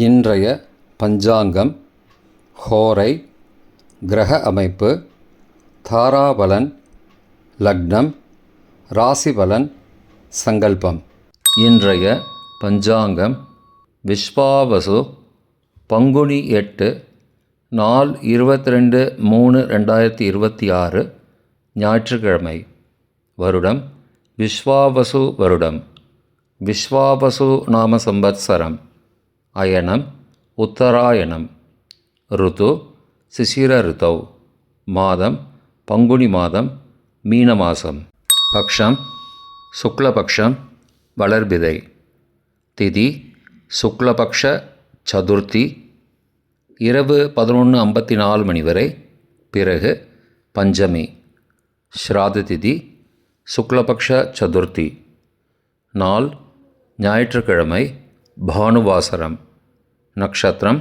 இன்றைய பஞ்சாங்கம், ஹோரை, கிரக அமைப்பு, தாராபலன், லக்னம், ராசிபலன், சங்கல்பம். இன்றைய பஞ்சாங்கம் விஸ்வாவசு, பங்குனி 8, நாள் 22/3/2026, ஞாயிற்றுக்கிழமை. வருடம் விஸ்வாவசு வருடம். விஸ்வாவசு நாம சம்பத்சரம். அயனம் உத்தராயணம். ருது சிசிர ருதௌ. மாதம் பங்குனி மாதம், மீன மாதம். பக்ஷம் சுக்லபக்ஷம், வளர்பிறை. திதி சுக்லபக்ஷ சதுர்த்தி, இரவு 11:54 வரை. பிறகு பஞ்சமி. ஸ்ராத திதி சுக்லபக்ஷ சதுர்த்தி. நாள் ஞாயிற்றுக்கிழமை, பானுவாசரம். நக்ஷத்திரம்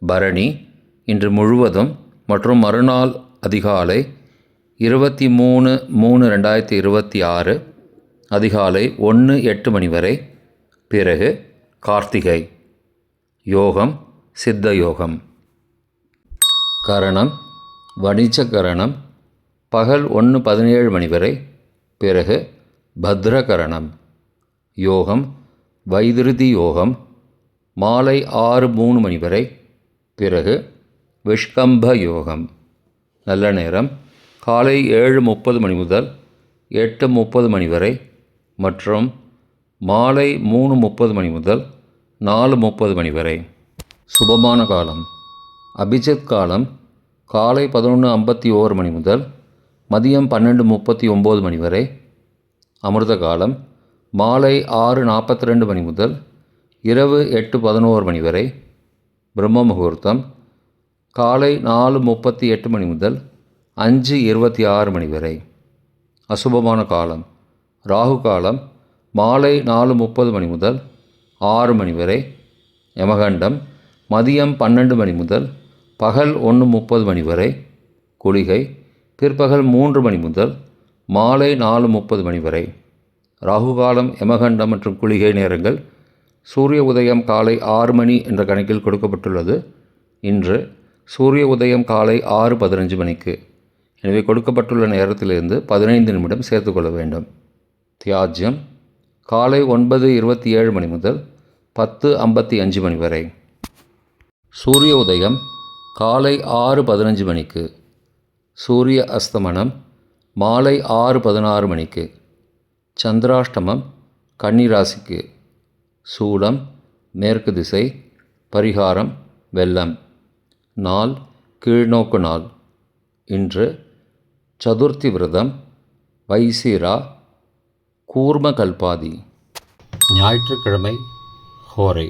பரணி. இன்று முழுவதும் மற்றும் மறுநாள் அதிகாலை 23/3/2026 அதிகாலை 1:08 வரை. பிறகு கார்த்திகை. யோகம் சித்த யோகம். கரணம் வணிஜ கரணம், பகல் 1:17 வரை. பிறகு பத்ரகரணம். யோகம் வைதிருதி யோகம், மாலை 6:03 வரை. பிறகு விஷ்கம்ப யோகம். நல்ல நேரம் காலை 7:30 முதல் 8:30 வரை மற்றும் மாலை 3:30 முதல் 4:30 வரை. சுபமான காலம் அபிஜித் காலம் காலை 11:51 முதல் மதியம் 12:39 வரை. அமிர்த காலம் மாலை 6:42 முதல் இரவு 8:11 வரை. பிரம்ம முகூர்த்தம் காலை 4:38 முதல் 5:26 வரை. அசுபமான காலம் ராகு காலம் மாலை 4:30 முதல் 6 வரை. யமகண்டம் மதியம் 12 முதல் பகல் 1:30 வரை. குளிகை பிற்பகல் 3 முதல் மாலை 4:30 வரை. ராகு காலம், யமகண்டம் மற்றும் குளிகை நேரங்கள் சூரிய உதயம் காலை 6 என்ற கணக்கில் கொடுக்கப்பட்டுள்ளது. இன்று சூரிய உதயம் காலை 6:15 எனவே கொடுக்கப்பட்டுள்ள நேரத்திலிருந்து 15 நிமிடம் சேர்த்துக்கொள்ள வேண்டும். தியாஜ்யம் காலை 9:27 முதல் 10:55 வரை. சூரிய உதயம் காலை 6:15. சூரிய அஸ்தமனம் மாலை 6:16. சந்திராஷ்டமம் கன்னிராசிக்கு. சூலம் மேற்கு திசை. பரிகாரம் வெள்ளம். நாள் கீழ்நோக்கு நாள். இன்று சதுர்த்தி விரதம், வைசிரா, கூர்மகல்பாதி. ஞாயிற்றுக்கிழமை. ஹோரை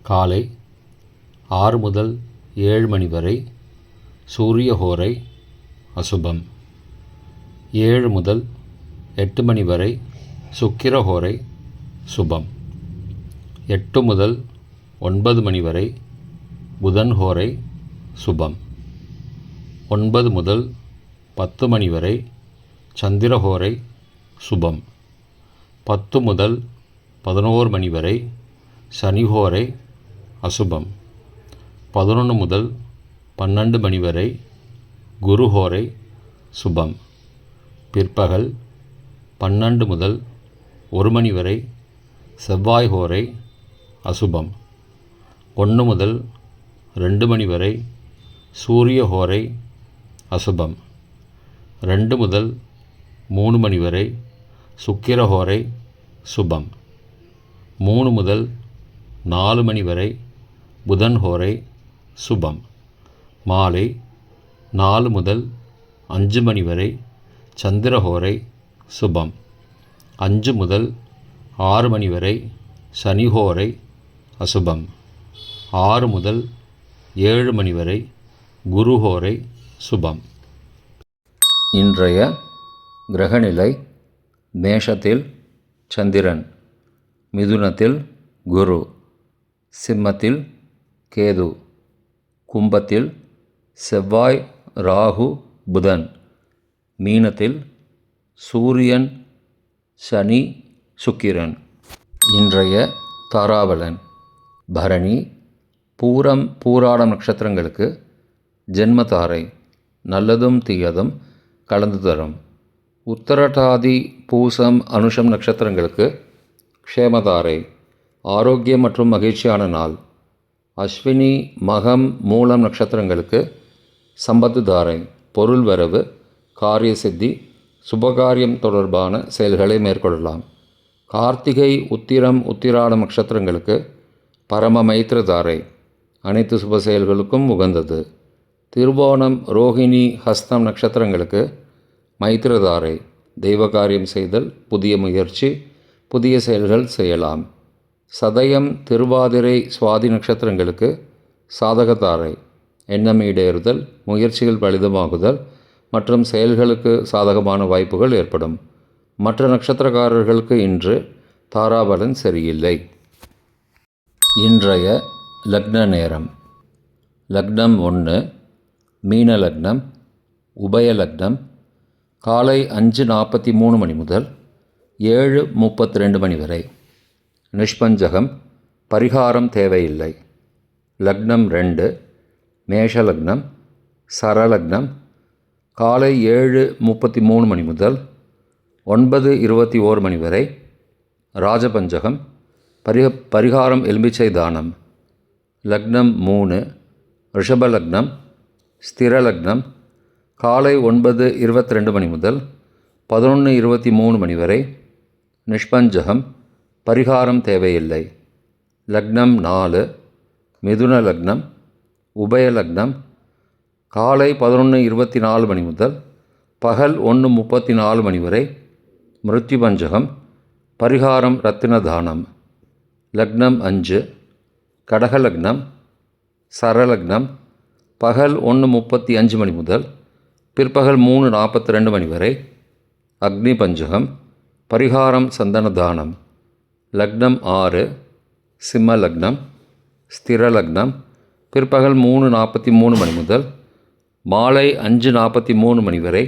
காலை 6 முதல் 7 வரை. சூரிய ஹோரை அசுபம். 7 முதல் 8 வரை சுக்கிர ஹோரை சுபம். 8 முதல் 9 வரை புதன் ஹோரை சுபம். 9 முதல் 10 வரை சந்திர ஹோரை சுபம். 10 முதல் 11 வரை சனி ஹோரை அசுபம். 11 முதல் 12 வரை குரு ஹோரை சுபம். பிற்பகல் 12 முதல் 1 வரை செவ்வாய் ஹோரை அசுபம். 1 முதல் 2 வரை சூரிய ஹோரை அசுபம். 2 முதல் 3 வரை சுக்கிர ஹோரை சுபம். 3 முதல் 4 வரை புதன் ஹோரை சுபம். மாலை 4 முதல் 5 வரை சந்திர ஹோரை சுபம். 5 முதல் 6 வரை சனி ஹோரை அசுபம். 6 முதல் 7 வரை குரு ஹோரை சுபம். இன்றைய கிரகநிலை: மேஷத்தில் சந்திரன், மிதுனத்தில் குரு, சிம்மத்தில் கேது, கும்பத்தில் செவ்வாய், ராகு, புதன், மீனத்தில் சூரியன், சனி, சுக்கிரன். இன்றைய தாராபலன்: பரணி, பூரம், பூராடம் நட்சத்திரங்களுக்கு ஜென்மதாரை, நல்லதும் தீயதும் கலந்து தரும். உத்தரட்டாதி, பூசம், அனுஷம் நட்சத்திரங்களுக்கு க்ஷேமதாரை, ஆரோக்கியம் மற்றும் மகிழ்ச்சியான நாள். அஸ்வினி, மகம், மூலம் நட்சத்திரங்களுக்கு சம்பத்து தாரை, பொருள் வரவு, காரிய சித்தி, சுபகாரியம் தொடர்பான செயல்களை மேற்கொள்ளலாம். கார்த்திகை, உத்திரம், உத்திராடம் நட்சத்திரங்களுக்கு பரம மைத்திர தாரை, அனைத்து சுப செயல்களுக்கும் உகந்தது. திருவோணம், ரோகிணி, ஹஸ்தம் நட்சத்திரங்களுக்கு மைத்திரதாரை, தெய்வ காரியம் செய்தல், புதிய முயற்சி, புதிய செயல்கள் செய்யலாம். சதயம், திருவாதிரை, சுவாதி நட்சத்திரங்களுக்கு சாதகதாரை, எண்ணம் ஈடேறுதல், முயற்சிகள் பலிதமாகுதல் மற்றும் செயல்களுக்கு சாதகமான வாய்ப்புகள் ஏற்படும். மற்ற நட்சத்திரக்காரர்களுக்கு இன்று தாராபலன் சரியில்லை. இன்றைய லக்ன நேரம். லக்னம் 1 மீன லக்னம், உபய லக்னம், காலை 5:43 மணி முதல் 7:32 மணி வரை. நிஷ்பஞ்சகம், பரிகாரம் தேவையில்லை. லக்னம் 2 மேஷ லக்னம், சரலக்னம், காலை 7:33 மணி முதல் 9:21 மணி வரை. ராஜபஞ்சகம், பரிகாரம் எலும்பிச்சை தானம். லக்னம் 3 ரிஷப லக்னம், ஸ்திர லக்னம், காலை 9:22 மணி முதல் 11:23 மணி வரை. நிஷ்பஞ்சகம், பரிகாரம் தேவையில்லை. லக்னம் 4 மிதுன லக்னம், உபய லக்னம், காலை 11:24 மணி முதல் பகல் 1:34 மணி வரை. மிருத்யுபஞ்சகம், பரிகாரம் ரத்தின தானம். லக்னம் 5 கடக லக்னம், சரலக்னம், பகல் 1:35 மணி முதல் பிற்பகல் 3:42 மணி வரை. அக்னி பஞ்சகம், பரிகாரம் சந்தன தானம். லக்னம் 6 சிம்ம லக்னம், ஸ்திர லக்னம், பிற்பகல் 3:43 மணி முதல் மாலை 5:43 மணி வரை.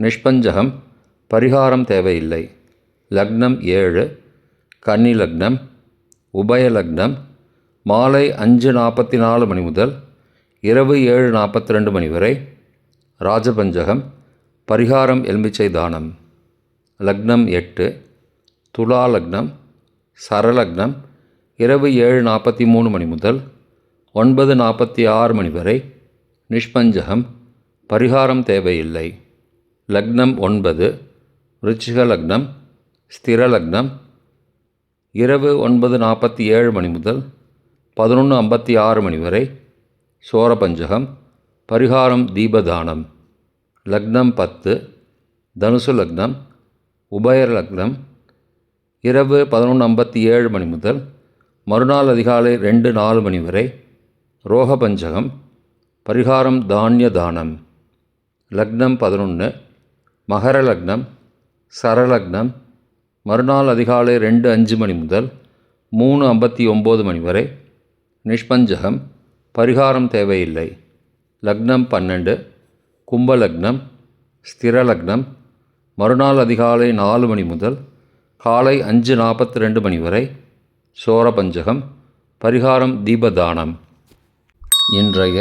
நிஷ்பஞ்சகம், பரிகாரம் தேவையில்லை. லக்னம் 7 கன்னி லக்னம், உபய லக்னம், மாலை 5:44 மணி முதல் இரவு 7:42 மணி வரை. ராஜபஞ்சகம், பரிகாரம் எலும்பிச்சை தானம். லக்னம் 8 துலா லக்னம், சரலக்னம், இரவு 7:43 மணி முதல் 9:46 மணி வரை. நிஷ்பஞ்சகம், பரிகாரம் தேவையில்லை. லக்னம் 9 விருச்சிக லக்னம், ஸ்திர லக்னம், இரவு 9:47 மணி முதல் 11:56 மணி வரை. சோரபஞ்சகம், பரிகாரம் தீபதானம். லக்னம் 10 தனுசு லக்னம், உபய லக்னம், இரவு 11:57 மணி முதல் மறுநாள் அதிகாலை 2:04 மணி வரை. ரோகபஞ்சகம், பரிகாரம் தானிய தானம். லக்னம் 11 மகர லக்னம், சரலக்னம், மறுநாள் அதிகாலை 2:05 மணி முதல் 3:59 மணி வரை. நிஷ்பஞ்சகம், பரிகாரம் தேவையில்லை. லக்னம் 12 கும்பலக்னம், ஸ்திர லக்னம், மறுநாள் அதிகாலை 4 மணி முதல் காலை 5:42 மணி வரை. சோரபஞ்சகம், பரிகாரம் தீபதானம். இன்றைய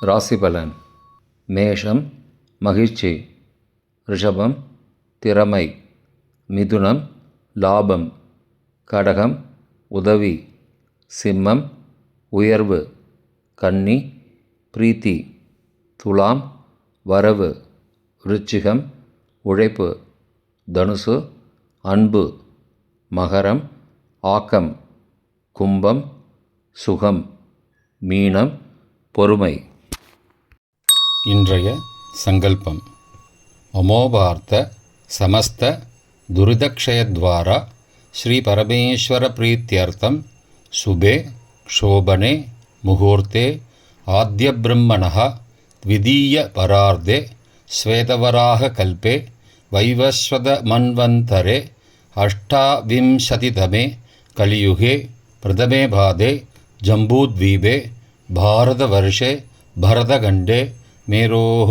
ராசிபலன். மேஷம் மகிழ்ச்சி, ரிஷபம் திறமை, மிதுனம் லாபம், கடகம் உதவி, சிம்மம் உயர்வு, கன்னி பிரீத்தி, துலாம் வரவு, விருச்சிகம் உழைப்பு, தனுசு அன்பு, மகரம் ஆக்கம், கும்பம் சுகம், மீனம் பொறுமை. இன்றைய சங்கல்பம். அமோபார்த்த சமஸ்த துரிதக்ஷயத்வாரா ஸ்ரீ பரமேஸ்வர பிரீத்தியர்த்தம் சுபே க்ஷோபனே முகூர்த்தே ஆத்ய பிரம்மணः த்விதீய பரார்த்தே ஸ்வேதவராக கல்பே வைவஸ்வத மன்வந்தரே அஷ்டாவிம்சதிதமே கலியுகே பிரதமே பாதே ஜம்பூத்வீபே பாரதவர்ஷே பரதகண்டே மேரோः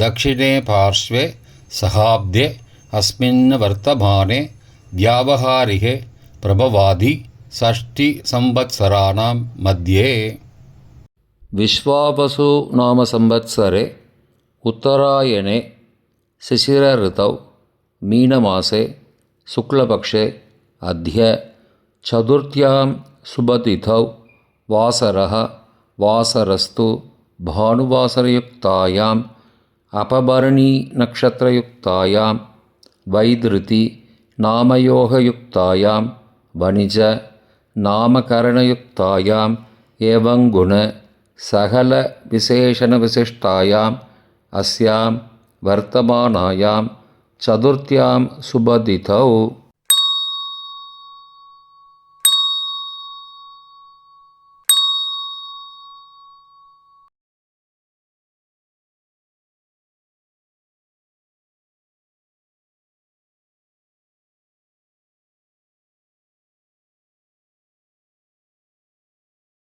दक्षिणे पार्श्वे सहाब्दे अस्मिन् वर्तमाने व्यावहारिके प्रभवादि षष्टिसंवत्सराणां मध्ये विश्वावसु नाम संवत्सरे उत्तरायणे शिशिरऋतौ मीनमासे शुक्लपक्षे अद्य चतुर्थ्यां शुभतिथौ वासरः वासरस्तु भानुवासरयुक्तायाम् अपभरणीनक्षत्रयुक्तायां वैधृति नामयोगयुक्तायां वणिज नामकरणयुक्तायाम् एवं गुण सकलविशेषणविशिष्टायाम् अस्यां वर्तमानायां चतुर्थ्यां शुभतिथौ